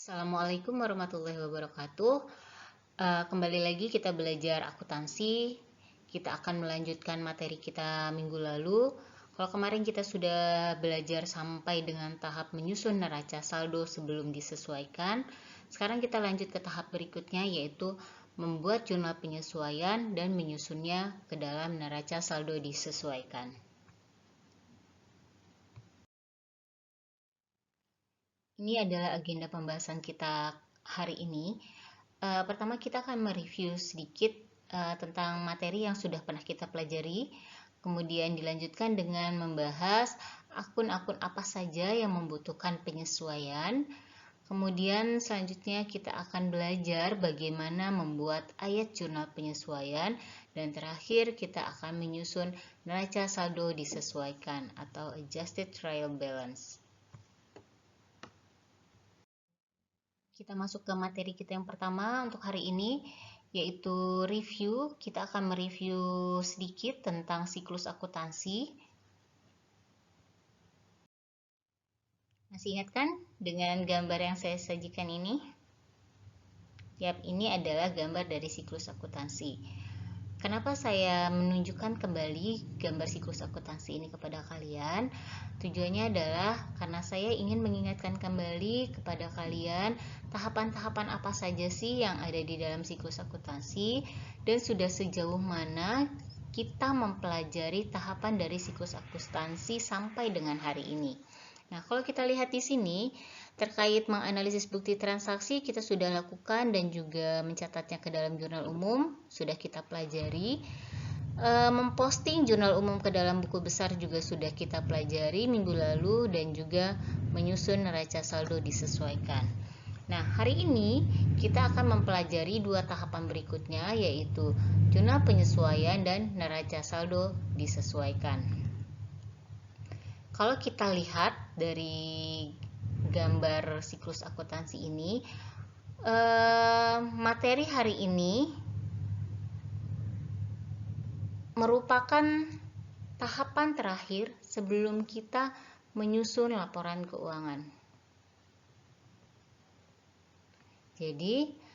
Assalamualaikum warahmatullahi wabarakatuh. Kembali lagi kita belajar akuntansi. Kita akan melanjutkan materi kita minggu lalu. Kalau kemarin kita sudah belajar sampai dengan tahap menyusun neraca saldo sebelum disesuaikan. Sekarang kita lanjut ke tahap berikutnya, yaitu membuat jurnal penyesuaian dan menyusunnya ke dalam neraca saldo disesuaikan. Ini adalah agenda pembahasan kita hari ini. Pertama kita akan mereview sedikit tentang materi yang sudah pernah kita pelajari. Kemudian dilanjutkan dengan membahas akun-akun apa saja yang membutuhkan penyesuaian. Kemudian selanjutnya kita akan belajar bagaimana membuat ayat jurnal penyesuaian. Dan terakhir kita akan menyusun neraca saldo disesuaikan atau adjusted trial balance. Kita masuk ke materi kita yang pertama untuk hari ini, yaitu review. Kita akan mereview sedikit tentang siklus akuntansi. Masih ingat kan dengan gambar yang saya sajikan ini? Yap, ini adalah gambar dari siklus akuntansi. Kenapa saya menunjukkan kembali gambar siklus akuntansi ini kepada kalian? Tujuannya adalah karena saya ingin mengingatkan kembali kepada kalian tahapan-tahapan apa saja sih yang ada di dalam siklus akuntansi dan sudah sejauh mana kita mempelajari tahapan dari siklus akuntansi sampai dengan hari ini. Nah, kalau kita lihat di sini, terkait menganalisis bukti transaksi kita sudah lakukan dan juga mencatatnya ke dalam jurnal umum, sudah kita pelajari. Memposting jurnal umum ke dalam buku besar juga sudah kita pelajari minggu lalu dan juga menyusun neraca saldo disesuaikan. Nah, hari ini kita akan mempelajari dua tahapan berikutnya, yaitu jurnal penyesuaian dan neraca saldo disesuaikan. Kalau kita lihat dari gambar siklus akuntansi ini, materi hari ini merupakan tahapan terakhir sebelum kita menyusun laporan keuangan. Jadi,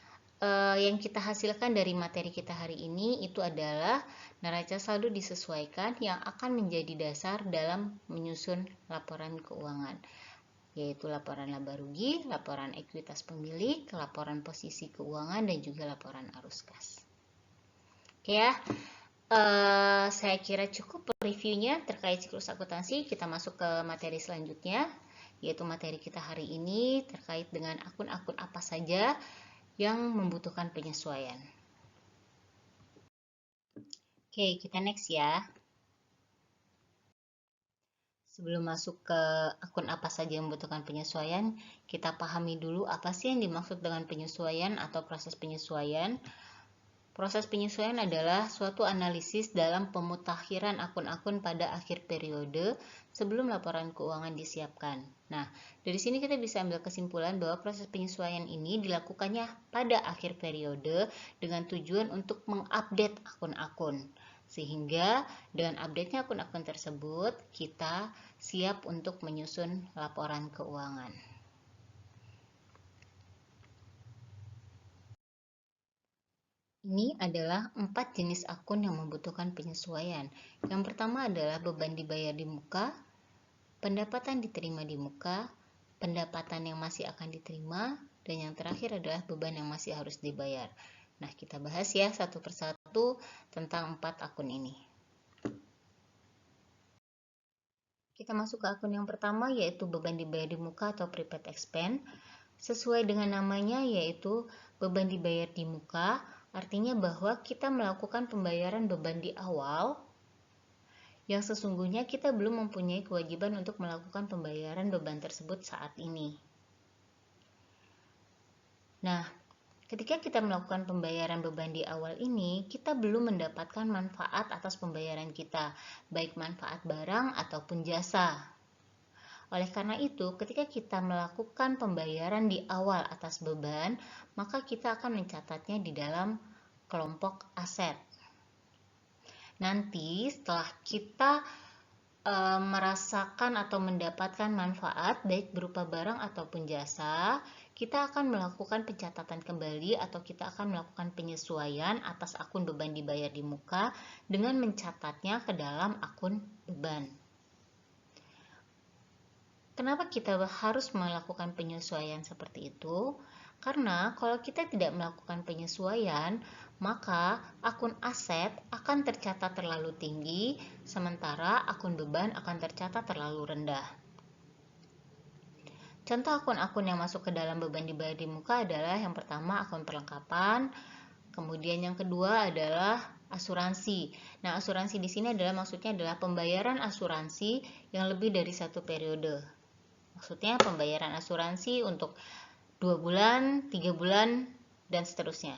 yang kita hasilkan dari materi kita hari ini itu adalah neraca saldo disesuaikan yang akan menjadi dasar dalam menyusun laporan keuangan, yaitu laporan laba rugi, laporan ekuitas pemilik, laporan posisi keuangan, dan juga laporan arus kas. Oke ya, saya kira cukup reviewnya terkait siklus akuntansi. Kita masuk ke materi selanjutnya, yaitu materi kita hari ini terkait dengan akun-akun apa saja yang membutuhkan penyesuaian. Oke, kita next ya. Sebelum masuk ke akun apa saja yang membutuhkan penyesuaian, kita pahami dulu apa sih yang dimaksud dengan penyesuaian atau proses penyesuaian. Proses penyesuaian adalah suatu analisis dalam pemutakhiran akun-akun pada akhir periode sebelum laporan keuangan disiapkan. Nah, dari sini kita bisa ambil kesimpulan bahwa proses penyesuaian ini dilakukannya pada akhir periode dengan tujuan untuk mengupdate akun-akun. Sehingga dengan update-nya akun-akun tersebut, kita siap untuk menyusun laporan keuangan. Ini adalah 4 jenis akun yang membutuhkan penyesuaian. Yang pertama adalah beban dibayar di muka, pendapatan diterima di muka, pendapatan yang masih akan diterima, dan yang terakhir adalah beban yang masih harus dibayar. Nah, kita bahas ya satu persatu tentang 4 akun ini. Kita masuk ke akun yang pertama, yaitu beban dibayar di muka atau prepaid expense. Sesuai dengan namanya, yaitu beban dibayar di muka, artinya bahwa kita melakukan pembayaran beban di awal yang sesungguhnya kita belum mempunyai kewajiban untuk melakukan pembayaran beban tersebut saat ini. Nah, ketika kita melakukan pembayaran beban di awal ini, kita belum mendapatkan manfaat atas pembayaran kita, baik manfaat barang ataupun jasa. Oleh karena itu, ketika kita melakukan pembayaran di awal atas beban, maka kita akan mencatatnya di dalam kelompok aset. Nanti setelah kita merasakan atau mendapatkan manfaat baik berupa barang ataupun jasa, kita akan melakukan pencatatan kembali atau kita akan melakukan penyesuaian atas akun beban dibayar di muka dengan mencatatnya ke dalam akun beban. Kenapa kita harus melakukan penyesuaian seperti itu? Karena kalau kita tidak melakukan penyesuaian, maka akun aset akan tercatat terlalu tinggi, sementara akun beban akan tercatat terlalu rendah. Contoh akun-akun yang masuk ke dalam beban dibayar di muka adalah yang pertama akun perlengkapan, kemudian yang kedua adalah asuransi. Nah, asuransi di sini maksudnya adalah pembayaran asuransi yang lebih dari satu periode. Maksudnya pembayaran asuransi untuk 2 bulan, 3 bulan, dan seterusnya.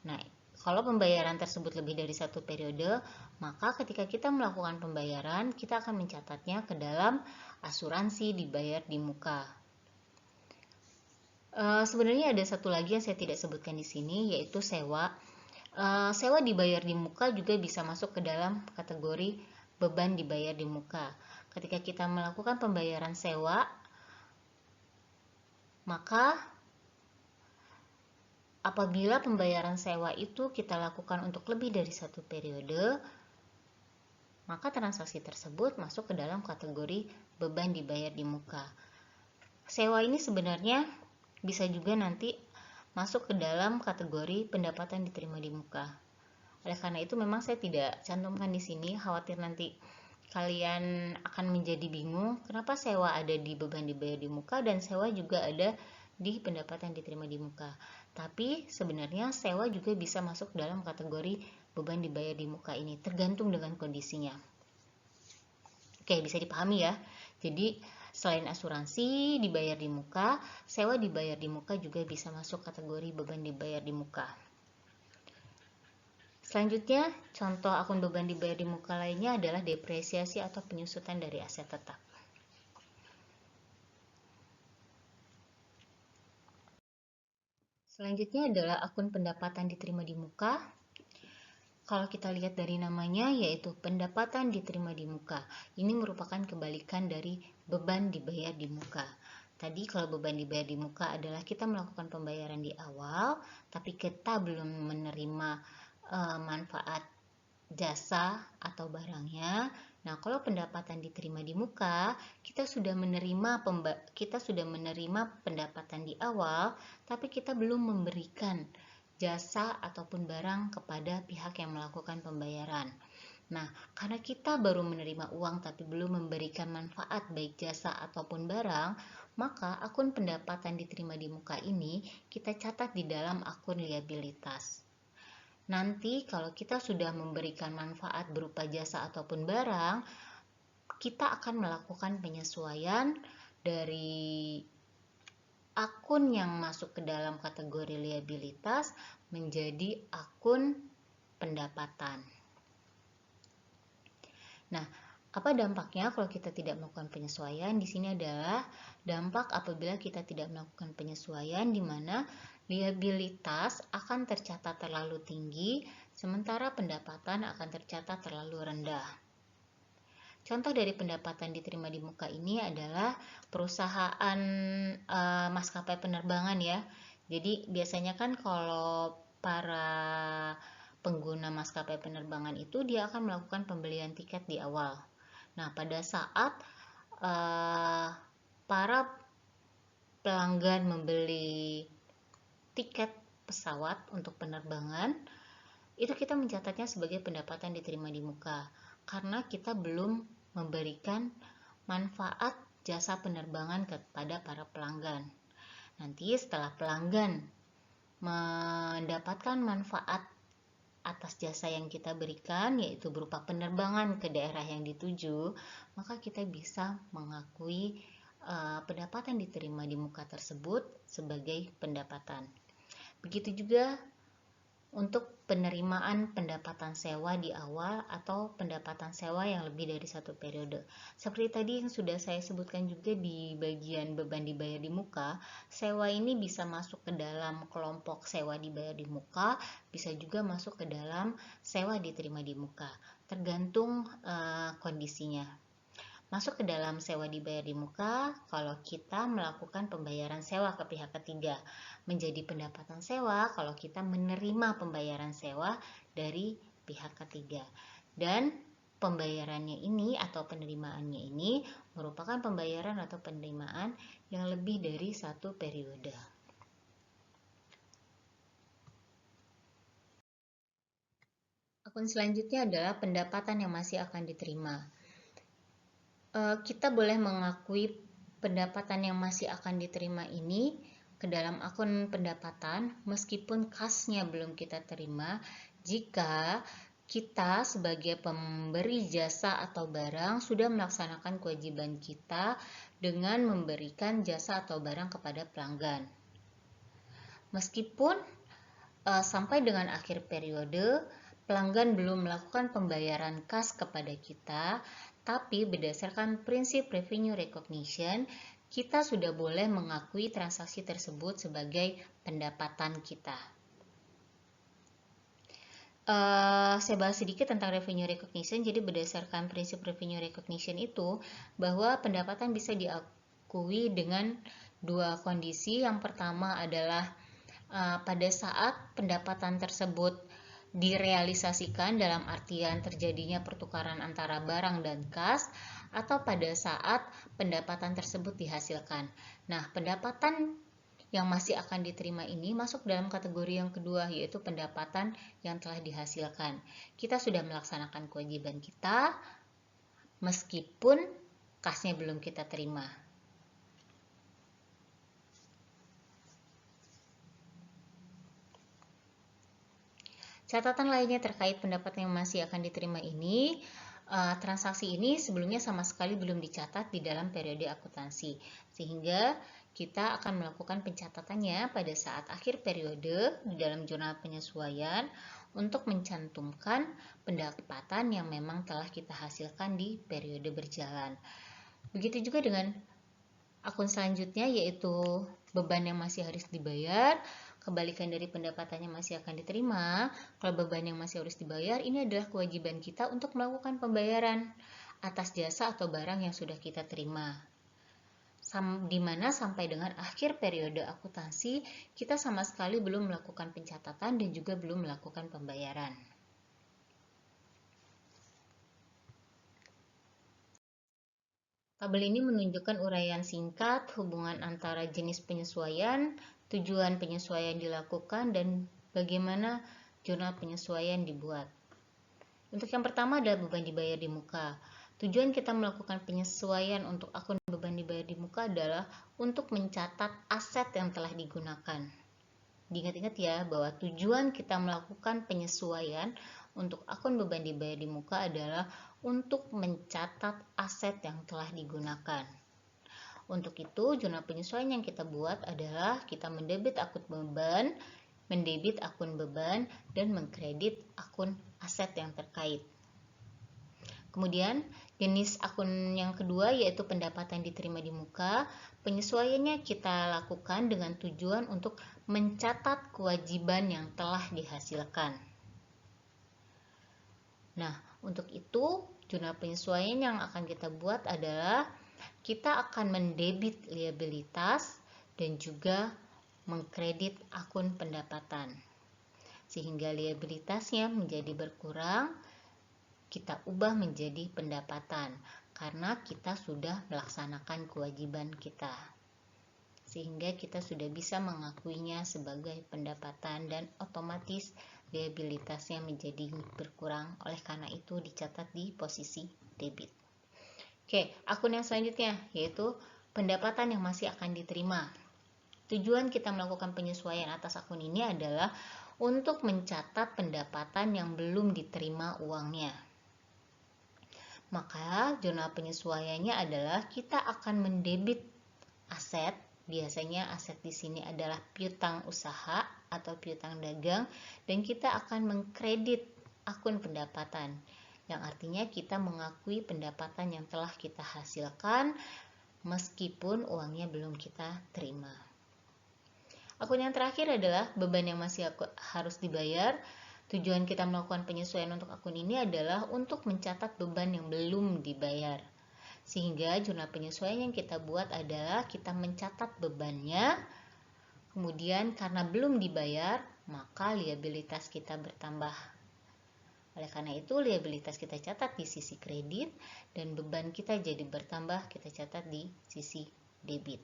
Nah, kalau pembayaran tersebut lebih dari satu periode, maka ketika kita melakukan pembayaran, kita akan mencatatnya ke dalam asuransi dibayar di muka. Sebenarnya ada satu lagi yang saya tidak sebutkan di sini, yaitu sewa. Sewa dibayar di muka juga bisa masuk ke dalam kategori beban dibayar di muka. Ketika kita melakukan pembayaran sewa, maka apabila pembayaran sewa itu kita lakukan untuk lebih dari satu periode, maka transaksi tersebut masuk ke dalam kategori beban dibayar di muka. Sewa ini sebenarnya bisa juga nanti masuk ke dalam kategori pendapatan diterima di muka. Oleh karena itu memang saya tidak cantumkan di sini, khawatir nanti kalian akan menjadi bingung kenapa sewa ada di beban dibayar di muka dan sewa juga ada di pendapatan diterima di muka. Tapi sebenarnya sewa juga bisa masuk dalam kategori beban dibayar di muka ini, tergantung dengan kondisinya. Oke, bisa dipahami ya. Jadi selain asuransi dibayar di muka, sewa dibayar di muka juga bisa masuk kategori beban dibayar di muka. Selanjutnya, contoh akun beban dibayar di muka lainnya adalah depresiasi atau penyusutan dari aset tetap. Selanjutnya adalah akun pendapatan diterima di muka. Kalau kita lihat dari namanya, yaitu pendapatan diterima di muka. Ini merupakan kebalikan dari beban dibayar di muka. Tadi kalau beban dibayar di muka adalah kita melakukan pembayaran di awal, tapi kita belum menerima manfaat jasa atau barangnya. Nah, kalau pendapatan diterima di muka, kita sudah menerima pendapatan di awal, tapi kita belum memberikan jasa ataupun barang kepada pihak yang melakukan pembayaran. Nah, karena kita baru menerima uang tapi belum memberikan manfaat baik jasa ataupun barang, maka akun pendapatan diterima di muka ini kita catat di dalam akun liabilitas. Nanti kalau kita sudah memberikan manfaat berupa jasa ataupun barang, kita akan melakukan penyesuaian dari akun yang masuk ke dalam kategori liabilitas menjadi akun pendapatan. Nah, apa dampaknya kalau kita tidak melakukan penyesuaian? Di sini adalah dampak apabila kita tidak melakukan penyesuaian, di mana liabilitas akan tercatat terlalu tinggi, sementara pendapatan akan tercatat terlalu rendah. Contoh dari pendapatan diterima di muka ini adalah perusahaan maskapai penerbangan ya. Jadi biasanya kan kalau para pengguna maskapai penerbangan itu dia akan melakukan pembelian tiket di awal. Nah, pada saat para pelanggan membeli tiket pesawat untuk penerbangan, itu kita mencatatnya sebagai pendapatan diterima di muka karena kita belum memberikan manfaat jasa penerbangan kepada para pelanggan. Nanti setelah pelanggan mendapatkan manfaat atas jasa yang kita berikan, yaitu berupa penerbangan ke daerah yang dituju, maka kita bisa mengakui pendapatan diterima di muka tersebut sebagai pendapatan. Begitu juga untuk penerimaan pendapatan sewa di awal atau pendapatan sewa yang lebih dari satu periode. Seperti tadi yang sudah saya sebutkan juga di bagian beban dibayar di muka, sewa ini bisa masuk ke dalam kelompok sewa dibayar di muka, bisa juga masuk ke dalam sewa diterima di muka, tergantung kondisinya. Masuk ke dalam sewa dibayar di muka kalau kita melakukan pembayaran sewa ke pihak ketiga. Menjadi pendapatan sewa kalau kita menerima pembayaran sewa dari pihak ketiga. Dan pembayarannya ini atau penerimaannya ini merupakan pembayaran atau penerimaan yang lebih dari satu periode. Akun selanjutnya adalah pendapatan yang masih akan diterima. Kita boleh mengakui pendapatan yang masih akan diterima ini ke dalam akun pendapatan meskipun kasnya belum kita terima jika kita sebagai pemberi jasa atau barang sudah melaksanakan kewajiban kita dengan memberikan jasa atau barang kepada pelanggan. Meskipun sampai dengan akhir periode pelanggan belum melakukan pembayaran kas kepada kita, tapi berdasarkan prinsip revenue recognition, kita sudah boleh mengakui transaksi tersebut sebagai pendapatan kita. Saya bahas sedikit tentang revenue recognition. Jadi berdasarkan prinsip revenue recognition itu, bahwa pendapatan bisa diakui dengan dua kondisi. Yang pertama adalah pada saat pendapatan tersebut direalisasikan dalam artian terjadinya pertukaran antara barang dan kas, atau pada saat pendapatan tersebut dihasilkan. Nah, pendapatan yang masih akan diterima ini masuk dalam kategori yang kedua, yaitu pendapatan yang telah dihasilkan. Kita sudah melaksanakan kewajiban kita meskipun kasnya belum kita terima. Catatan lainnya terkait pendapatan yang masih akan diterima ini, transaksi ini sebelumnya sama sekali belum dicatat di dalam periode akuntansi, sehingga kita akan melakukan pencatatannya pada saat akhir periode di dalam jurnal penyesuaian untuk mencantumkan pendapatan yang memang telah kita hasilkan di periode berjalan. Begitu juga dengan akun selanjutnya, yaitu beban yang masih harus dibayar. Kebalikan dari pendapatannya masih akan diterima, kalau beban yang masih harus dibayar, ini adalah kewajiban kita untuk melakukan pembayaran atas jasa atau barang yang sudah kita terima. Di mana sampai dengan akhir periode akuntansi, kita sama sekali belum melakukan pencatatan dan juga belum melakukan pembayaran. Tabel ini menunjukkan uraian singkat hubungan antara jenis penyesuaian, tujuan penyesuaian dilakukan, dan bagaimana jurnal penyesuaian dibuat. Untuk yang pertama adalah beban dibayar di muka. Tujuan kita melakukan penyesuaian untuk akun beban dibayar di muka adalah untuk mencatat aset yang telah digunakan. Diingat-ingat ya bahwa tujuan kita melakukan penyesuaian untuk akun beban dibayar di muka adalah untuk mencatat aset yang telah digunakan. Untuk itu, jurnal penyesuaian yang kita buat adalah kita mendebit akun beban, dan mengkredit akun aset yang terkait. Kemudian, jenis akun yang kedua yaitu pendapatan diterima di muka. Penyesuaiannya kita lakukan dengan tujuan untuk mencatat kewajiban yang telah dihasilkan. Nah, untuk itu, jurnal penyesuaian yang akan kita buat adalah kita akan mendebit liabilitas dan juga mengkredit akun pendapatan. Sehingga liabilitasnya menjadi berkurang, kita ubah menjadi pendapatan karena kita sudah melaksanakan kewajiban kita. Sehingga kita sudah bisa mengakuinya sebagai pendapatan dan otomatis liabilitasnya menjadi berkurang, oleh karena itu dicatat di posisi debit. Oke, akun yang selanjutnya yaitu pendapatan yang masih akan diterima. Tujuan kita melakukan penyesuaian atas akun ini adalah untuk mencatat pendapatan yang belum diterima uangnya. Maka jurnal penyesuaiannya adalah kita akan mendebit aset Biasanya aset di sini adalah piutang usaha atau piutang dagang, dan kita akan mengkredit akun pendapatan, yang artinya kita mengakui pendapatan yang telah kita hasilkan meskipun uangnya belum kita terima. Akun yang terakhir adalah beban yang masih harus dibayar. Tujuan kita melakukan penyesuaian untuk akun ini adalah untuk mencatat beban yang belum dibayar. Sehingga jurnal penyesuaian yang kita buat adalah kita mencatat bebannya, kemudian karena belum dibayar, maka liabilitas kita bertambah. Oleh karena itu, liabilitas kita catat di sisi kredit, dan beban kita jadi bertambah, kita catat di sisi debit.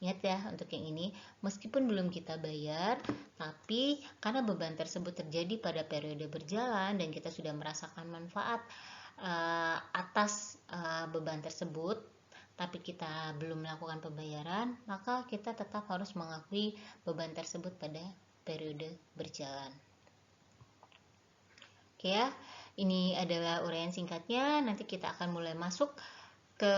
Ingat ya, untuk yang ini, meskipun belum kita bayar, tapi karena beban tersebut terjadi pada periode berjalan dan kita sudah merasakan manfaat atas beban tersebut, tapi kita belum melakukan pembayaran, maka kita tetap harus mengakui beban tersebut pada periode berjalan. Oke ya, ini adalah uraian singkatnya. Nanti kita akan mulai masuk ke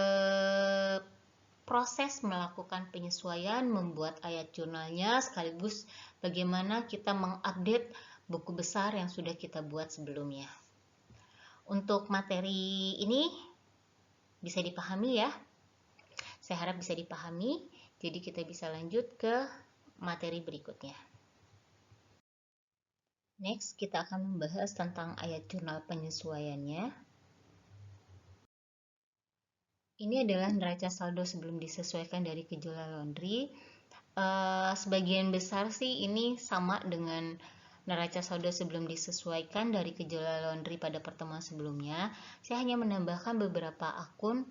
proses melakukan penyesuaian, membuat ayat jurnalnya, sekaligus bagaimana kita mengupdate buku besar yang sudah kita buat sebelumnya. Untuk materi ini bisa dipahami ya. Saya harap bisa dipahami. Jadi kita bisa lanjut ke materi berikutnya. Next, kita akan membahas tentang ayat jurnal penyesuaiannya. Ini adalah neraca saldo sebelum disesuaikan dari gejolak laundry. Sebagian besar sih ini sama dengan neraca saldo sebelum disesuaikan dari gejolak laundry pada pertemuan sebelumnya. Saya hanya menambahkan beberapa akun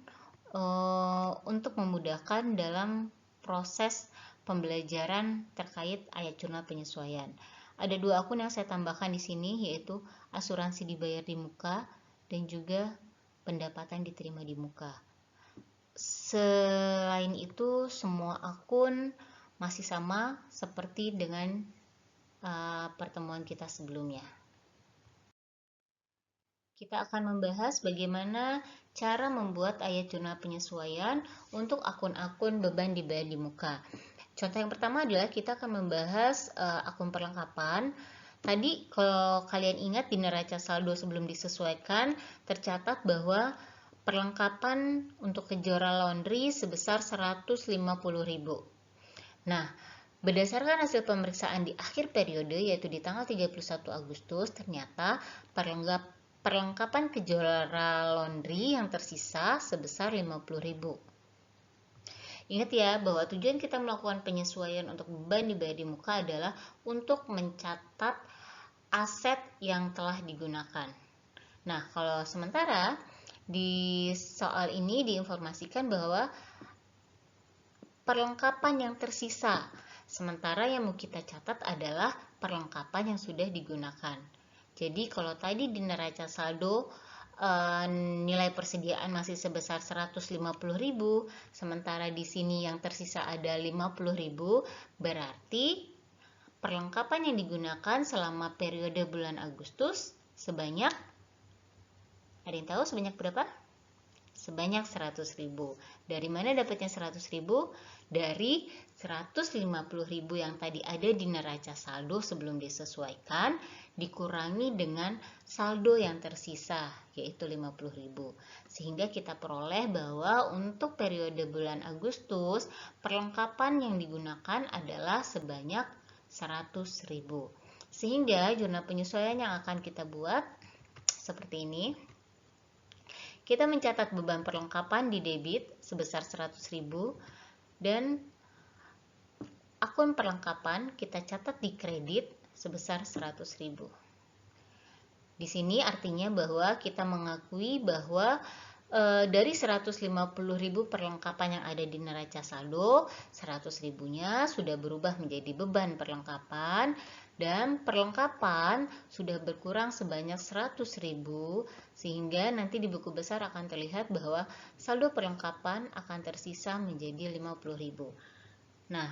untuk memudahkan dalam proses pembelajaran terkait ayat jurnal penyesuaian. Ada 2 akun yang saya tambahkan di sini, yaitu asuransi dibayar di muka dan juga pendapatan diterima di muka. Selain itu, semua akun masih sama seperti dengan pertemuan kita sebelumnya. Kita akan membahas bagaimana cara membuat ayat jurnal penyesuaian untuk akun-akun beban dibayar di muka. Contoh yang pertama adalah kita akan membahas akun perlengkapan. Tadi kalau kalian ingat di neraca saldo sebelum disesuaikan, tercatat bahwa perlengkapan untuk Kejora Laundry sebesar 150.000. Nah, berdasarkan hasil pemeriksaan di akhir periode, yaitu di tanggal 31 Agustus, ternyata perlengkapan Kejora Laundry yang tersisa sebesar 50.000. Ingat ya, bahwa tujuan kita melakukan penyesuaian untuk beban dibayar di muka adalah untuk mencatat aset yang telah digunakan. Nah, kalau sementara di soal ini diinformasikan bahwa perlengkapan yang tersisa, sementara yang mau kita catat adalah perlengkapan yang sudah digunakan. Jadi kalau tadi di neraca saldo nilai persediaan masih sebesar 150.000, sementara di sini yang tersisa ada 50.000, berarti perlengkapan yang digunakan selama periode bulan Agustus sebanyak, ada yang tahu sebanyak berapa? Sebanyak 100.000. Dari mana dapatnya 100.000? Dari 150.000 yang tadi ada di neraca saldo sebelum disesuaikan, dikurangi dengan saldo yang tersisa, yaitu 50.000. Sehingga kita peroleh bahwa untuk periode bulan Agustus, perlengkapan yang digunakan adalah sebanyak 100.000. Sehingga jurnal penyesuaian yang akan kita buat seperti ini. Kita mencatat beban perlengkapan di debit sebesar 100.000 dan akun perlengkapan kita catat di kredit sebesar 100.000. Di sini artinya bahwa kita mengakui bahwa dari 150.000 perlengkapan yang ada di neraca saldo, 100.000-nya sudah berubah menjadi beban perlengkapan, dan perlengkapan sudah berkurang sebanyak 100.000, sehingga nanti di buku besar akan terlihat bahwa saldo perlengkapan akan tersisa menjadi 50.000. Nah,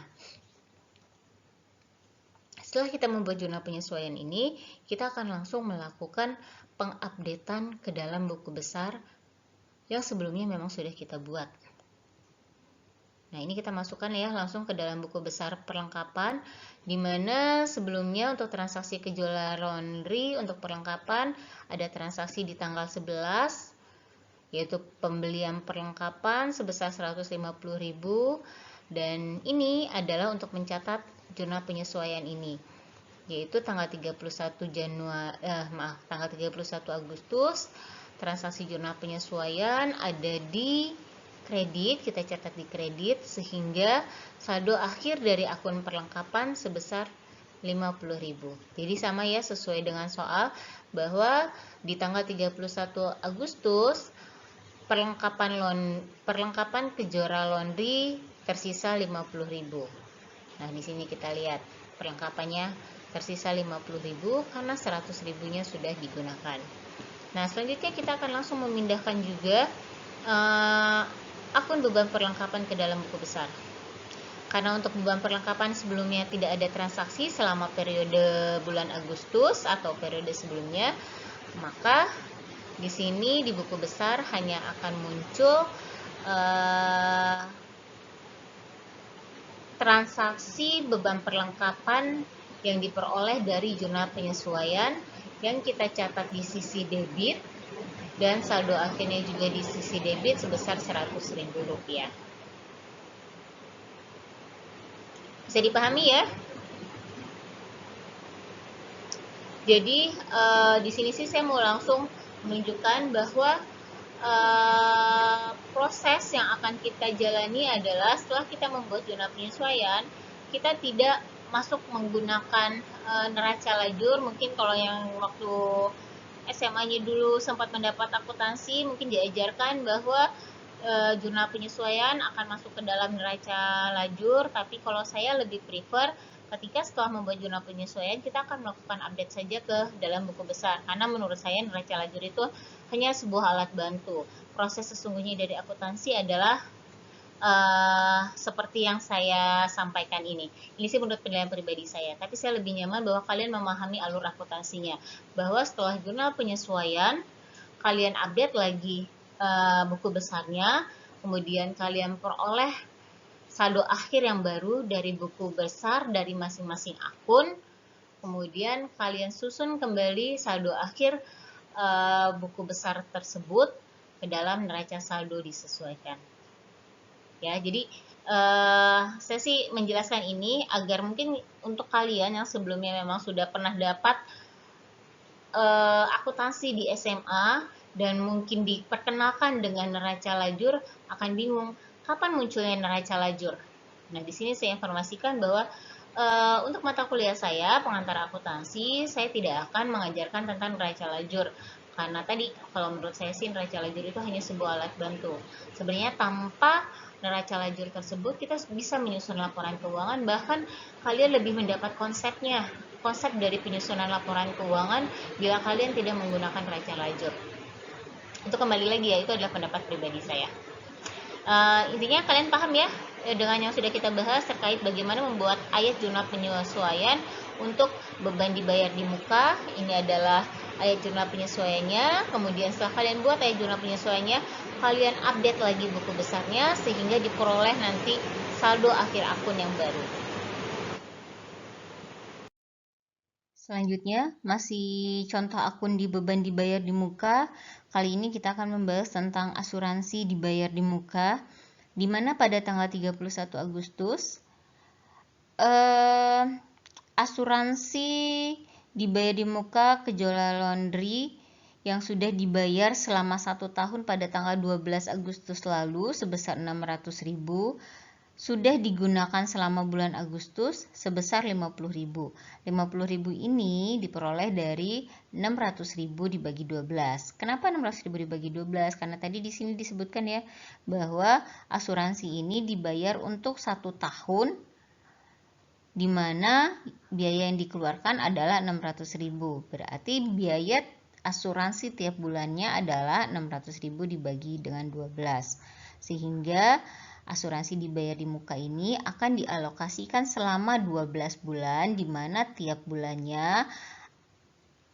setelah kita membuat jurnal penyesuaian ini, kita akan langsung melakukan pengupdatean ke dalam buku besar yang sebelumnya memang sudah kita buat. Nah, ini kita masukkan ya langsung ke dalam buku besar perlengkapan, di mana sebelumnya untuk transaksi kejualan laundry untuk perlengkapan ada transaksi di tanggal 11, yaitu pembelian perlengkapan sebesar 150.000, dan ini adalah untuk mencatat jurnal penyesuaian ini, yaitu tanggal 31 Agustus transaksi jurnal penyesuaian ada di kredit, kita catat di kredit, sehingga saldo akhir dari akun perlengkapan sebesar 50.000. Jadi sama ya, sesuai dengan soal bahwa di tanggal 31 Agustus perlengkapan Kejora Laundry tersisa 50.000. Nah, di sini kita lihat perlengkapannya tersisa 50.000 karena 100.000-nya sudah digunakan. Nah, selanjutnya kita akan langsung memindahkan juga akun beban perlengkapan ke dalam buku besar. Karena untuk beban perlengkapan sebelumnya tidak ada transaksi selama periode bulan Agustus atau periode sebelumnya, maka di sini di buku besar hanya akan muncul transaksi beban perlengkapan yang diperoleh dari jurnal penyesuaian yang kita catat di sisi debit, dan saldo akhirnya juga di sisi debit sebesar Rp100.000. Bisa dipahami ya? Jadi di sini sih saya mau langsung menunjukkan bahwa proses yang akan kita jalani adalah setelah kita membuat jurnal penyesuaian, kita tidak masuk menggunakan neraca lajur. Mungkin kalau yang waktu SMA-nya dulu sempat mendapat akuntansi, mungkin diajarkan bahwa jurnal penyesuaian akan masuk ke dalam neraca lajur, tapi kalau saya lebih prefer ketika setelah membuat jurnal penyesuaian kita akan melakukan update saja ke dalam buku besar, karena menurut saya neraca lajur itu hanya sebuah alat bantu. Proses sesungguhnya dari akuntansi adalah seperti yang saya sampaikan ini. Ini sih menurut penilaian pribadi saya, tapi saya lebih nyaman bahwa kalian memahami alur akuntansinya, bahwa setelah jurnal penyesuaian kalian update lagi buku besarnya, kemudian kalian peroleh saldo akhir yang baru dari buku besar dari masing-masing akun, kemudian kalian susun kembali saldo akhir buku besar tersebut ke dalam neraca saldo disesuaikan. Ya, jadi saya sih menjelaskan ini agar mungkin untuk kalian yang sebelumnya memang sudah pernah dapat akuntansi di SMA dan mungkin diperkenalkan dengan neraca lajur, akan bingung kapan munculnya neraca lajur. Nah, di sini saya informasikan bahwa untuk mata kuliah saya, pengantar akuntansi, saya tidak akan mengajarkan tentang neraca lajur. Karena tadi, kalau menurut saya sih neraca lajur itu hanya sebuah alat bantu. Sebenarnya tanpa neraca lajur tersebut, kita bisa menyusun laporan keuangan, bahkan kalian lebih mendapat konsep dari penyusunan laporan keuangan bila kalian tidak menggunakan neraca lajur. Untuk kembali lagi ya, itu adalah pendapat pribadi saya. Intinya kalian paham ya dengan yang sudah kita bahas terkait bagaimana membuat ayat jurnal penyesuaian untuk beban dibayar di muka. Ini adalah ayat jurnal penyesuaiannya. Kemudian setelah kalian buat ayat jurnal penyesuaiannya, kalian update lagi buku besarnya sehingga diperoleh nanti saldo akhir akun yang baru. Selanjutnya, masih contoh akun di beban dibayar di muka. Kali ini kita akan membahas tentang asuransi dibayar di muka, di mana pada tanggal 31 Agustus, asuransi dibayar di muka Kejora Laundry yang sudah dibayar selama 1 tahun pada tanggal 12 Agustus lalu sebesar 600.000, sudah digunakan selama bulan Agustus sebesar 50.000. 50.000 ini diperoleh dari 600.000 dibagi 12. Kenapa 600.000 dibagi 12? Karena tadi di sini disebutkan ya bahwa asuransi ini dibayar untuk 1 tahun, di mana biaya yang dikeluarkan adalah 600.000. Berarti biaya asuransi tiap bulannya adalah 600.000 dibagi dengan 12. Sehingga asuransi dibayar di muka ini akan dialokasikan selama 12 bulan, di mana tiap bulannya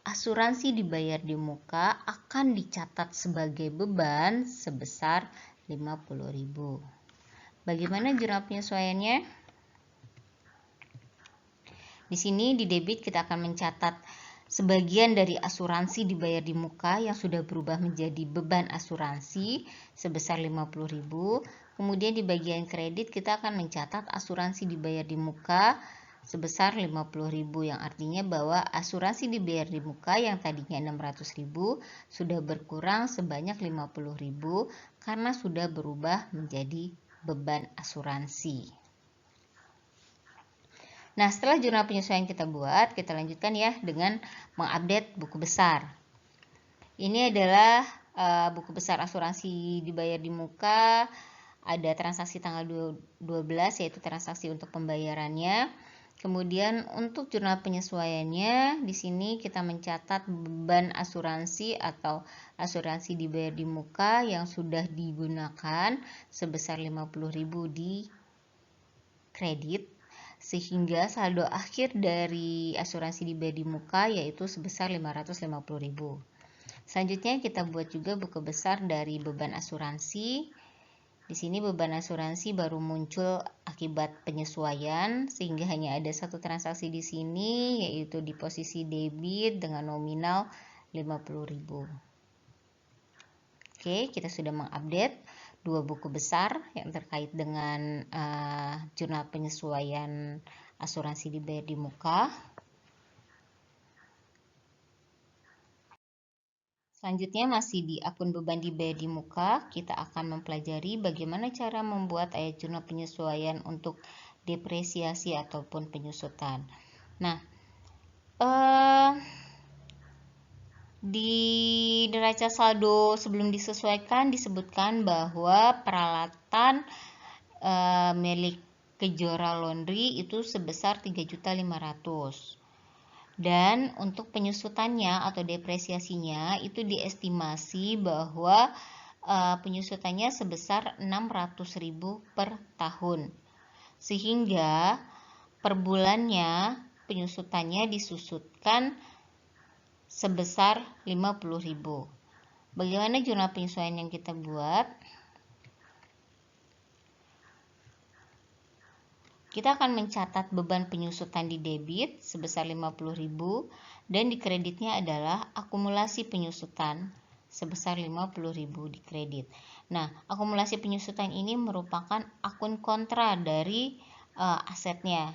asuransi dibayar di muka akan dicatat sebagai beban sebesar 50.000. Bagaimana jurnal penyesuaiannya? Di sini di debit kita akan mencatat sebagian dari asuransi dibayar di muka yang sudah berubah menjadi beban asuransi sebesar 50.000. Kemudian di bagian kredit kita akan mencatat asuransi dibayar di muka sebesar 50.000, yang artinya bahwa asuransi dibayar di muka yang tadinya 600.000 sudah berkurang sebanyak 50.000 karena sudah berubah menjadi beban asuransi. Nah, setelah jurnal penyesuaian kita buat, kita lanjutkan ya dengan mengupdate buku besar. Ini adalah buku besar asuransi dibayar di muka. Ada transaksi tanggal 12, yaitu transaksi untuk pembayarannya. Kemudian untuk jurnal penyesuaiannya, di sini kita mencatat beban asuransi atau asuransi dibayar di muka yang sudah digunakan sebesar 50.000 di kredit, sehingga saldo akhir dari asuransi dibayar di muka yaitu sebesar 550.000. Selanjutnya kita buat juga buku besar dari beban asuransi. Di sini beban asuransi baru muncul akibat penyesuaian, sehingga hanya ada satu transaksi di sini, yaitu di posisi debit dengan nominal 50.000. Oke, kita sudah mengupdate dua buku besar yang terkait dengan jurnal penyesuaian asuransi dibayar di muka. Selanjutnya masih di akun beban dibayar di muka, kita akan mempelajari bagaimana cara membuat ayat jurnal penyesuaian untuk depresiasi ataupun penyusutan. Nah, di neraca saldo sebelum disesuaikan disebutkan bahwa peralatan milik Kejora Laundry itu sebesar 3.500.000. Dan untuk penyusutannya atau depresiasinya itu diestimasi bahwa penyusutannya sebesar 600.000 per tahun. Sehingga per bulannya penyusutannya disusutkan sebesar 50.000. Bagaimana jurnal penyesuaian yang kita buat? Kita akan mencatat beban penyusutan di debit sebesar 50.000 dan di kreditnya adalah akumulasi penyusutan sebesar 50.000 di kredit. Nah, akumulasi penyusutan ini merupakan akun kontra dari asetnya.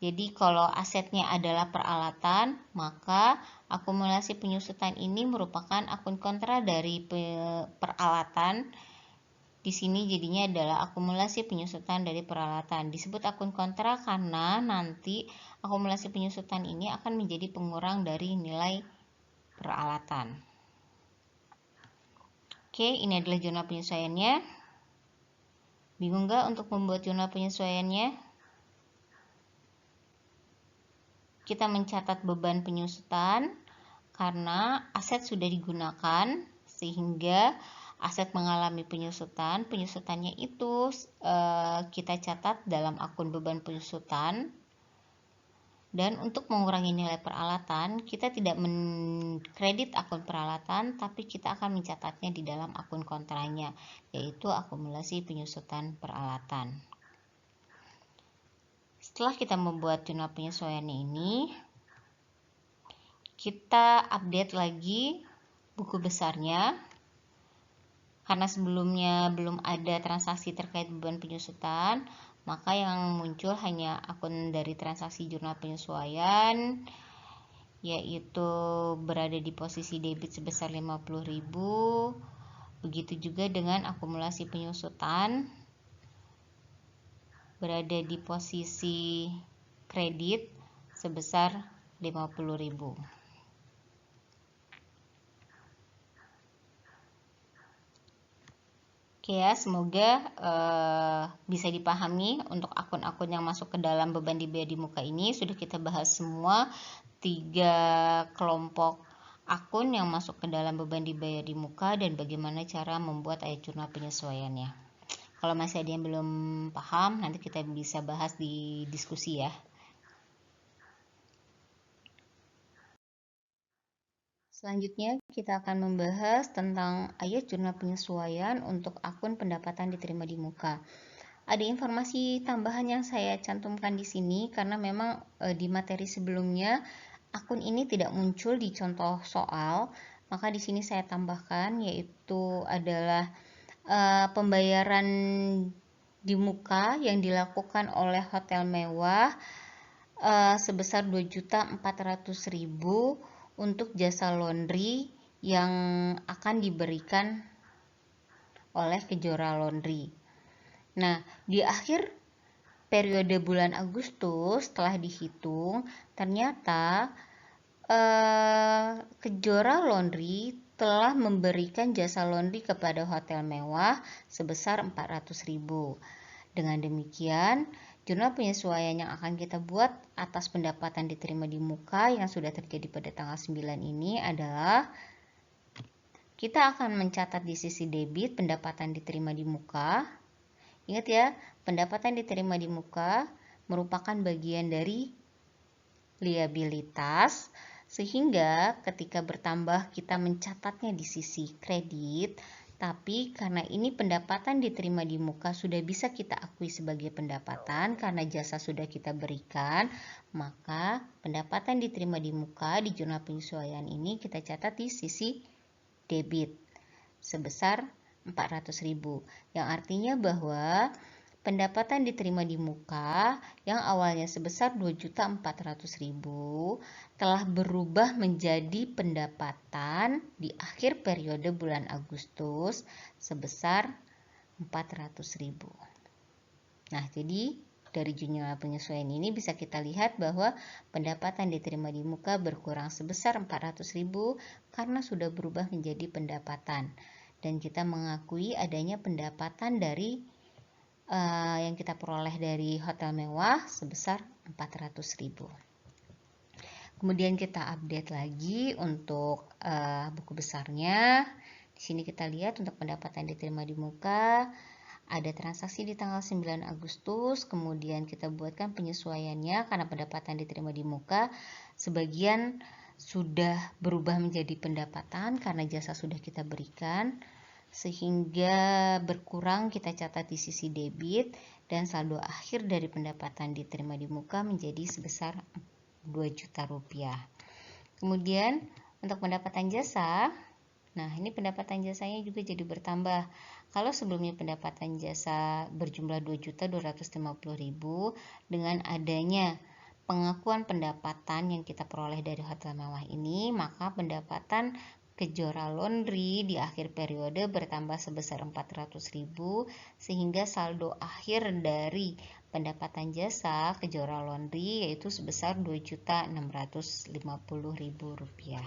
Jadi kalau asetnya adalah peralatan, maka akumulasi penyusutan ini merupakan akun kontra dari peralatan. Di sini jadinya adalah akumulasi penyusutan dari peralatan. Disebut akun kontra karena nanti akumulasi penyusutan ini akan menjadi pengurang dari nilai peralatan. Oke, ini adalah jurnal penyesuaiannya. Bingung nggak untuk membuat jurnal penyesuaiannya? Kita mencatat beban penyusutan karena aset sudah digunakan sehingga aset mengalami penyusutan. Penyusutannya itu kita catat dalam akun beban penyusutan. Dan untuk mengurangi nilai peralatan, kita tidak mengkredit akun peralatan, tapi kita akan mencatatnya di dalam akun kontranya, yaitu akumulasi penyusutan peralatan. Setelah kita membuat jurnal penyesuaiannya ini, kita update lagi buku besarnya. Karena sebelumnya belum ada transaksi terkait beban penyusutan, maka yang muncul hanya akun dari transaksi jurnal penyesuaian, yaitu berada di posisi debit sebesar 50.000. Begitu juga dengan akumulasi penyusutan berada di posisi kredit sebesar 50.000. Oke ya, semoga bisa dipahami untuk akun-akun yang masuk ke dalam beban dibayar di muka ini. Sudah kita bahas semua 3 kelompok akun yang masuk ke dalam beban dibayar di muka dan bagaimana cara membuat ayat jurnal penyesuaiannya. Kalau masih ada yang belum paham, nanti kita bisa bahas di diskusi ya. Selanjutnya kita akan membahas tentang ayat jurnal penyesuaian untuk akun pendapatan diterima di muka. ada informasi tambahan yang saya cantumkan di sini karena memang di materi sebelumnya akun ini tidak muncul di contoh soal, maka di sini saya tambahkan, yaitu adalah pembayaran di muka yang dilakukan oleh hotel mewah sebesar 2.400.000 untuk jasa laundry yang akan diberikan oleh Kejora Laundry. Nah, di akhir periode bulan Agustus setelah dihitung, ternyata Kejora Laundry telah memberikan jasa laundry kepada hotel mewah sebesar 400.000. Dengan demikian, jurnal penyesuaian yang akan kita buat atas pendapatan diterima di muka yang sudah terjadi pada tanggal 9 ini adalah kita akan mencatat di sisi debit pendapatan diterima di muka. Ingat ya, pendapatan diterima di muka merupakan bagian dari liabilitas, sehingga ketika bertambah kita mencatatnya di sisi kredit, tapi karena ini pendapatan diterima di muka sudah bisa kita akui sebagai pendapatan karena jasa sudah kita berikan, maka pendapatan diterima di muka di jurnal penyesuaian ini kita catat di sisi debit sebesar 400.000, yang artinya bahwa pendapatan diterima di muka yang awalnya sebesar 2.400.000 telah berubah menjadi pendapatan di akhir periode bulan Agustus sebesar 400.000. Nah, jadi dari jurnal penyesuaian ini bisa kita lihat bahwa pendapatan diterima di muka berkurang sebesar 400.000 karena sudah berubah menjadi pendapatan. Dan kita mengakui adanya pendapatan dari yang kita peroleh dari hotel mewah sebesar 400.000. Kemudian kita update lagi untuk buku besarnya. Di sini kita lihat untuk pendapatan diterima di muka ada transaksi di tanggal 9 Agustus, kemudian kita buatkan penyesuaiannya karena pendapatan diterima di muka sebagian sudah berubah menjadi pendapatan karena jasa sudah kita berikan, sehingga berkurang kita catat di sisi debit dan saldo akhir dari pendapatan diterima di muka menjadi sebesar 2 juta rupiah. Kemudian untuk pendapatan jasa, nah ini pendapatan jasanya juga jadi bertambah. Kalau sebelumnya pendapatan jasa berjumlah 2.250.000, dengan adanya pengakuan pendapatan yang kita peroleh dari hotel mewah ini, maka pendapatan Kejora Laundry di akhir periode bertambah sebesar 400.000 sehingga saldo akhir dari pendapatan jasa Kejora Laundry yaitu sebesar 2.650.000 rupiah.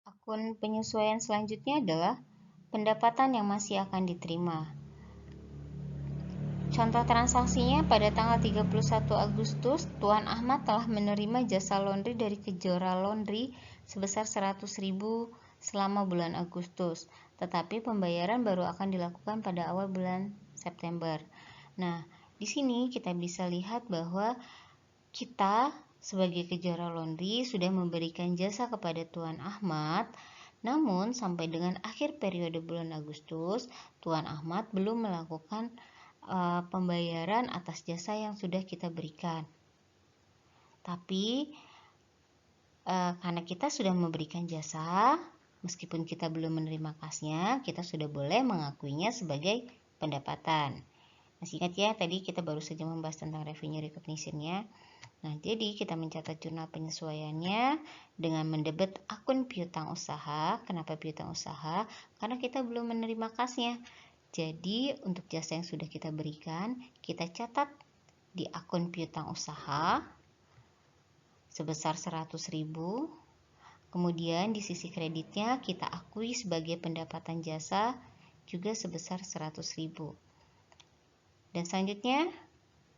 Akun penyesuaian selanjutnya adalah pendapatan yang masih akan diterima. Contoh transaksinya pada tanggal 31 Agustus, Tuan Ahmad telah menerima jasa laundry dari Kejora Laundry sebesar 100.000 selama bulan Agustus, tetapi pembayaran baru akan dilakukan pada awal bulan September. Nah, di sini kita bisa lihat bahwa kita sebagai Kejora Laundry sudah memberikan jasa kepada Tuan Ahmad, namun sampai dengan akhir periode bulan Agustus, Tuan Ahmad belum melakukan pembayaran atas jasa yang sudah kita berikan. Tapi karena kita sudah memberikan jasa, meskipun kita belum menerima kasnya, kita sudah boleh mengakuinya sebagai pendapatan. Masih ingat ya, tadi kita baru saja membahas tentang revenue recognition-nya. Nah, jadi kita mencatat jurnal penyesuaiannya dengan mendebet akun piutang usaha. Kenapa piutang usaha? Karena kita belum menerima kasnya. Jadi, untuk jasa yang sudah kita berikan, kita catat di akun piutang usaha sebesar 100.000. Kemudian di sisi kreditnya kita akui sebagai pendapatan jasa juga sebesar 100.000. Dan selanjutnya,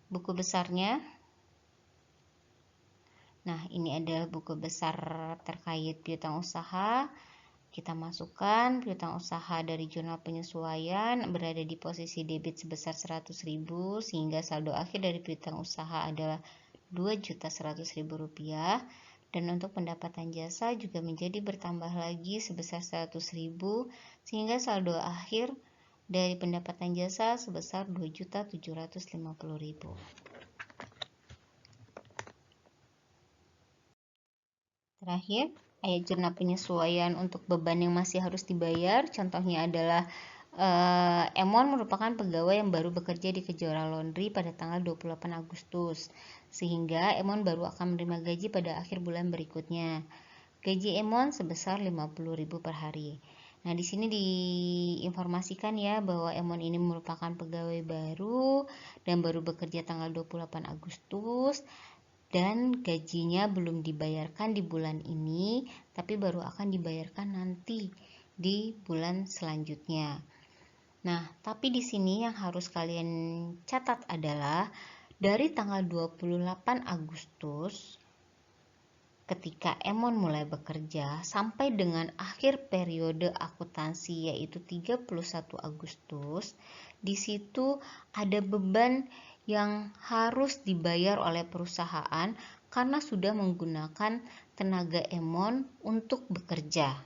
buku besarnya. Nah, ini adalah buku besar terkait piutang usaha. Kita masukkan piutang usaha dari jurnal penyesuaian berada di posisi debit sebesar 100.000 sehingga saldo akhir dari piutang usaha adalah 2.100.000 rupiah, dan untuk pendapatan jasa juga menjadi bertambah lagi sebesar 100.000 sehingga saldo akhir dari pendapatan jasa sebesar 2.750.000. Terakhir, ayat jurnal penyesuaian untuk beban yang masih harus dibayar. Contohnya adalah Emon merupakan pegawai yang baru bekerja di Kejora Laundry pada tanggal 28 Agustus, sehingga Emon baru akan menerima gaji pada akhir bulan berikutnya. Gaji Emon sebesar 50.000 per hari. Nah, di sini diinformasikan ya bahwa Emon ini merupakan pegawai baru dan baru bekerja tanggal 28 Agustus dan gajinya belum dibayarkan di bulan ini, tapi baru akan dibayarkan nanti di bulan selanjutnya. Nah, tapi di sini yang harus kalian catat adalah dari tanggal 28 Agustus ketika Emon mulai bekerja sampai dengan akhir periode akuntansi yaitu 31 Agustus, di situ ada beban yang harus dibayar oleh perusahaan karena sudah menggunakan tenaga Emon untuk bekerja.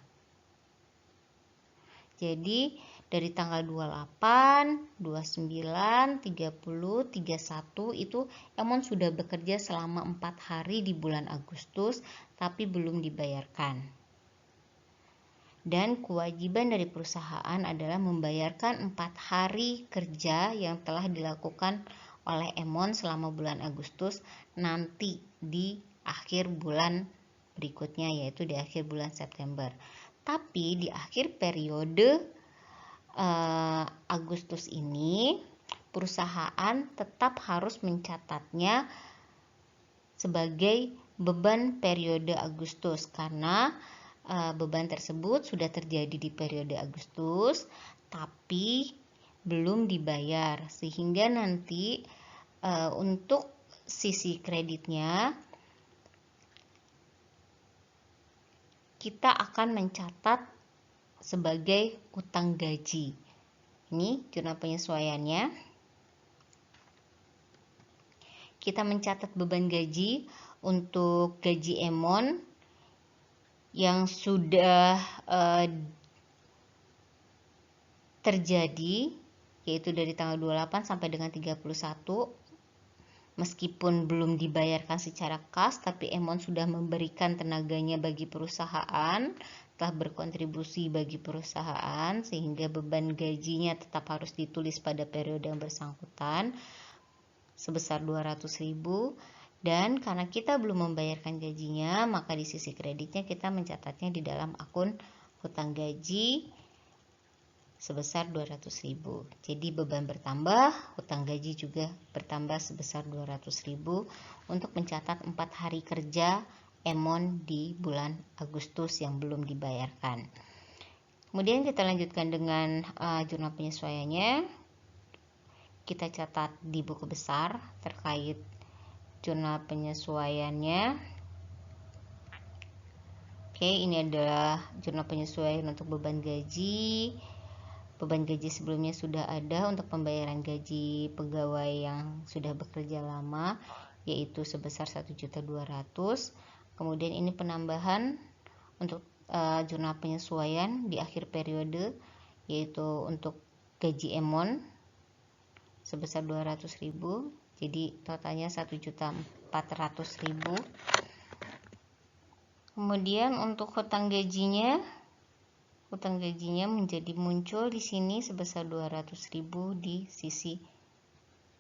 Jadi dari tanggal 28, 29, 30, 31 itu Emon sudah bekerja selama 4 hari di bulan Agustus tapi belum dibayarkan. Dan kewajiban dari perusahaan adalah membayarkan 4 hari kerja yang telah dilakukan oleh Emon selama bulan Agustus nanti di akhir bulan berikutnya, yaitu di akhir bulan September. Tapi di akhir periode Agustus ini perusahaan tetap harus mencatatnya sebagai beban periode Agustus karena beban tersebut sudah terjadi di periode Agustus tapi belum dibayar, sehingga nanti untuk sisi kreditnya kita akan mencatat sebagai utang gaji. Ini jurnal penyesuaiannya. Kita mencatat beban gaji untuk gaji Emon yang sudah terjadi, yaitu dari tanggal 28 sampai dengan 31. Meskipun belum dibayarkan secara kas, tapi Emon sudah memberikan tenaganya bagi perusahaan, telah berkontribusi bagi perusahaan, sehingga beban gajinya tetap harus ditulis pada periode yang bersangkutan sebesar 200.000. Dan karena kita belum membayarkan gajinya, maka di sisi kreditnya kita mencatatnya di dalam akun hutang gaji sebesar 200.000. Jadi beban bertambah, hutang gaji juga bertambah sebesar 200.000 untuk mencatat 4 hari kerja Emon di bulan Agustus yang belum dibayarkan. Kemudian kita lanjutkan dengan jurnal penyesuaiannya. Kita catat di buku besar terkait jurnal penyesuaiannya. Oke, ini adalah jurnal penyesuaian untuk beban gaji. Beban gaji sebelumnya sudah ada untuk pembayaran gaji pegawai yang sudah bekerja lama, yaitu sebesar 1.200.000. Kemudian ini penambahan untuk jurnal penyesuaian di akhir periode, yaitu untuk gaji Emon sebesar 200.000. Jadi totalnya 1.400.000. Kemudian untuk hutang gajinya menjadi muncul di sini sebesar 200.000 di sisi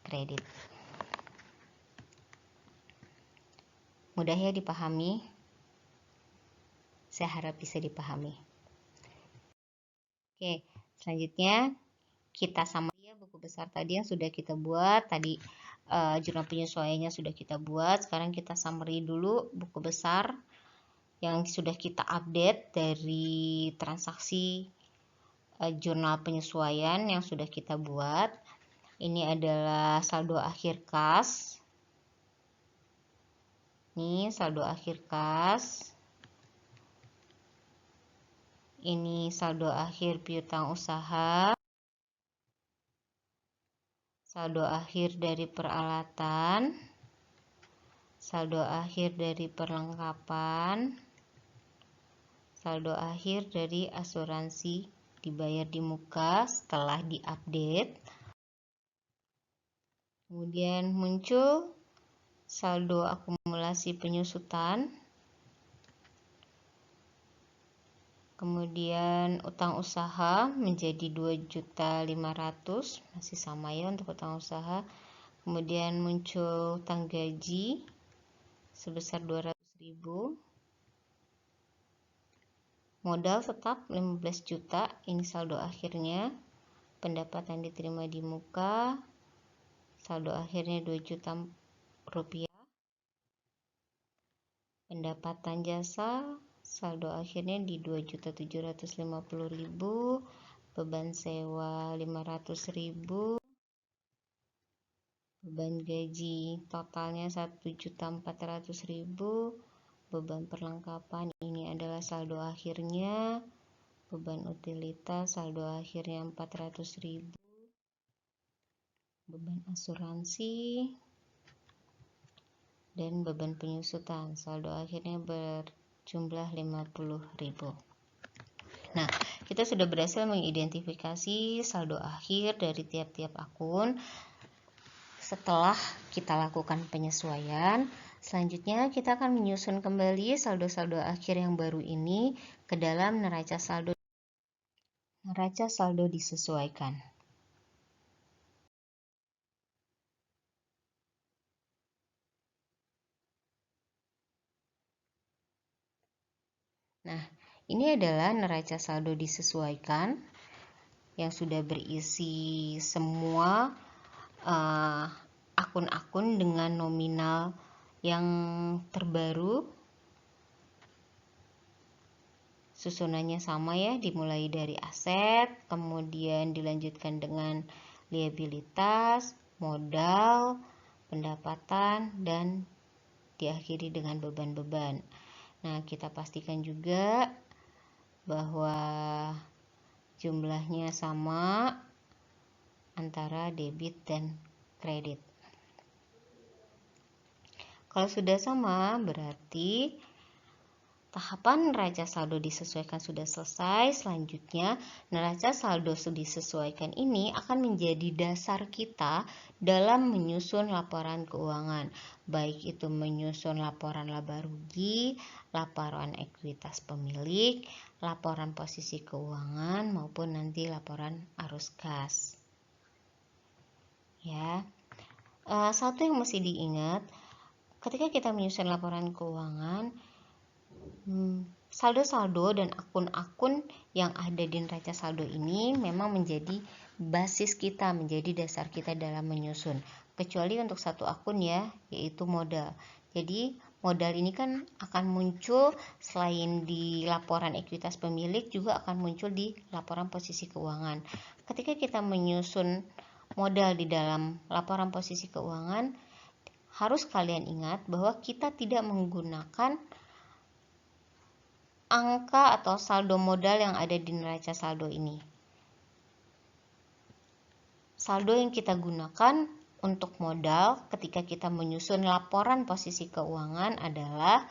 kredit. Mudah ya dipahami? Saya harap bisa dipahami. Oke, selanjutnya kita summary ya buku besar tadi yang sudah kita buat. Tadi jurnal penyesuaiannya sudah kita buat. Sekarang kita summary dulu buku besar yang sudah kita update dari transaksi jurnal penyesuaian yang sudah kita buat. Ini adalah saldo akhir kas. Ini saldo akhir kas. Ini saldo akhir piutang usaha. Saldo akhir dari peralatan. Saldo akhir dari perlengkapan. Saldo akhir dari asuransi dibayar di muka setelah diupdate. Kemudian muncul saldo akumulasi penyusutan. Kemudian utang usaha menjadi 2.500.000, masih sama ya untuk utang usaha. Kemudian muncul utang gaji sebesar 200.000. Modal tetap 15 juta, ini saldo akhirnya. Pendapatan diterima di muka, saldo akhirnya 2 juta rupiah. Pendapatan jasa, saldo akhirnya di 2.750.000. Beban sewa 500.000. Beban gaji totalnya 1.400.000. Beban perlengkapan ini adalah saldo akhirnya. Beban utilitas saldo akhirnya 400.000. Beban asuransi dan beban penyusutan saldo akhirnya berjumlah 50.000. Nah, kita sudah berhasil mengidentifikasi saldo akhir dari tiap-tiap akun. Setelah kita lakukan penyesuaian, selanjutnya kita akan menyusun kembali saldo-saldo akhir yang baru ini ke dalam neraca saldo disesuaikan. Nah, ini adalah neraca saldo disesuaikan yang sudah berisi semua akun-akun dengan nominal yang terbaru. Susunannya sama ya, dimulai dari aset, kemudian dilanjutkan dengan liabilitas, modal, pendapatan, dan diakhiri dengan beban-beban. Nah, kita pastikan juga bahwa jumlahnya sama antara debit dan kredit. Kalau sudah sama, berarti tahapan neraca saldo disesuaikan sudah selesai. Selanjutnya, neraca saldo disesuaikan ini akan menjadi dasar kita dalam menyusun laporan keuangan, baik itu menyusun laporan laba rugi, laporan ekuitas pemilik, laporan posisi keuangan, maupun nanti laporan arus kas. Ya, satu yang mesti diingat, ketika kita menyusun laporan keuangan, saldo-saldo dan akun-akun yang ada di neraca saldo ini memang menjadi basis kita, menjadi dasar kita dalam menyusun. Kecuali untuk satu akun ya, yaitu modal. Jadi modal ini kan akan muncul selain di laporan ekuitas pemilik, juga akan muncul di laporan posisi keuangan. Ketika kita menyusun modal di dalam laporan posisi keuangan, harus kalian ingat bahwa kita tidak menggunakan angka atau saldo modal yang ada di neraca saldo ini. Saldo yang kita gunakan untuk modal ketika kita menyusun laporan posisi keuangan adalah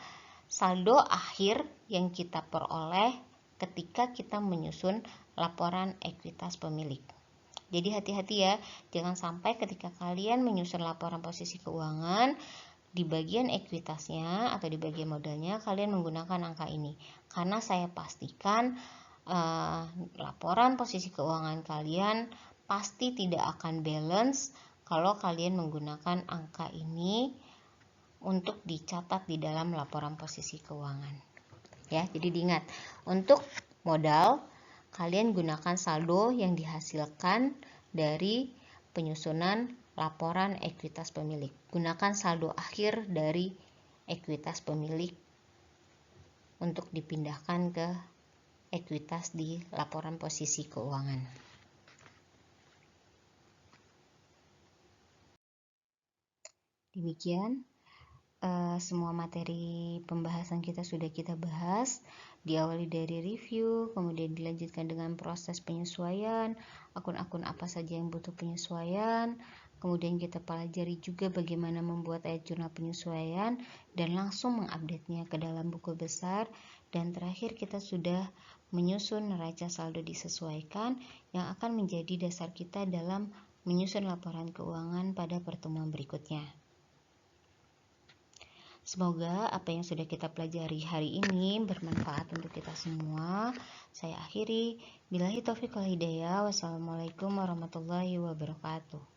saldo akhir yang kita peroleh ketika kita menyusun laporan ekuitas pemilik. Jadi hati-hati ya, jangan sampai ketika kalian menyusun laporan posisi keuangan, di bagian ekuitasnya atau di bagian modalnya kalian menggunakan angka ini, karena saya pastikan laporan posisi keuangan kalian pasti tidak akan balance kalau kalian menggunakan angka ini untuk dicatat di dalam laporan posisi keuangan. Ya, jadi diingat, untuk modal kalian gunakan saldo yang dihasilkan dari penyusunan laporan ekuitas pemilik. Gunakan saldo akhir dari ekuitas pemilik untuk dipindahkan ke ekuitas di laporan posisi keuangan. Demikian semua materi pembahasan kita sudah kita bahas. Diawali dari review, kemudian dilanjutkan dengan proses penyesuaian, akun-akun apa saja yang butuh penyesuaian, kemudian kita pelajari juga bagaimana membuat ayat jurnal penyesuaian dan langsung mengupdate-nya ke dalam buku besar, Dan terakhir kita sudah menyusun neraca saldo disesuaikan yang akan menjadi dasar kita dalam menyusun laporan keuangan pada pertemuan berikutnya. Semoga apa yang sudah kita pelajari hari ini bermanfaat untuk kita semua. Saya akhiri. Billahi taufiq wal hidayah. Wassalamualaikum warahmatullahi wabarakatuh.